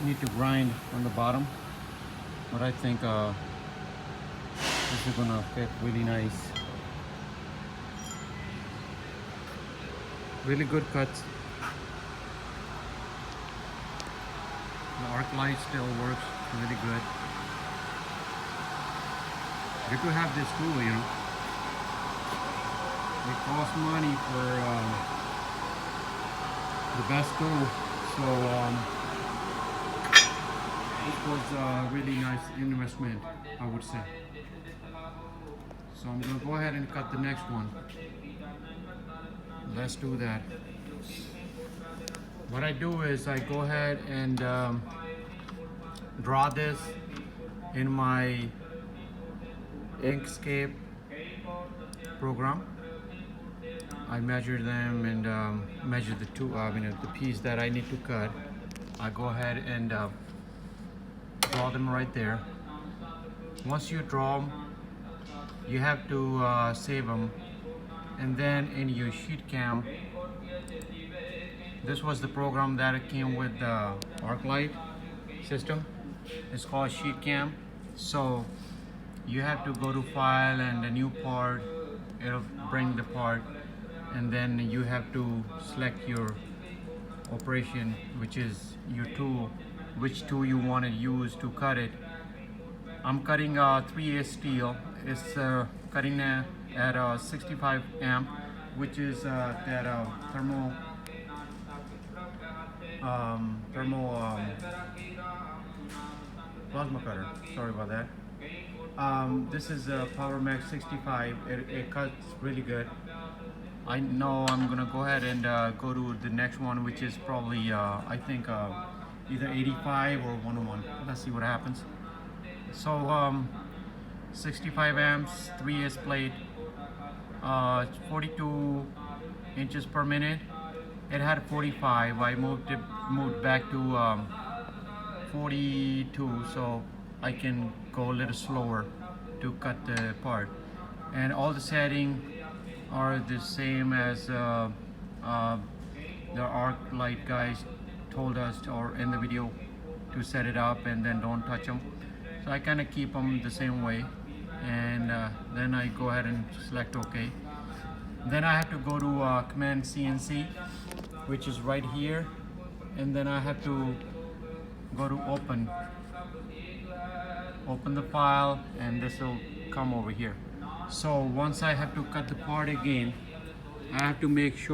need to grind on the bottom, but I think this is gonna fit really nice. Really good cuts. The arc light still works really good. Good to have this tool, you know. It costs money for the best tool, so this was a really nice investment, I would say. So I'm gonna go ahead and cut the next one. Let's do that. What I do is I go ahead and draw this in my Inkscape program. I measure them and measure the the piece that I need to cut. I go ahead and draw them right there. Once you draw them, you have to save them, and then in your SheetCam, this was the program that came with the ArcLight system. It's called SheetCam. So you have to go to File and a new part. It'll bring the part, and then you have to select your operation, which is your tool, which tool you want to use to cut it. I'm cutting 3A steel. It's cutting at 65 amp, which is that thermal plasma cutter. Sorry about that. This is a PowerMax 65. It cuts really good. I know I'm gonna go ahead and go to the next one, which is probably I think either 85 or 101. Let's see what happens. So 65 amps, 3S plate, 42 inches per minute. It had 45. I moved back to 42, so I can go a little slower to cut the part. And all the settings are the same as the ArcLight guys told us, or in the video, to set it up and then don't touch them. So I kind of keep them the same way, and then I go ahead and select OK. Then I have to go to Command CNC, which is right here, and then I have to go to open the file, and this will come over here. So once I have to cut the part again, I have to make sure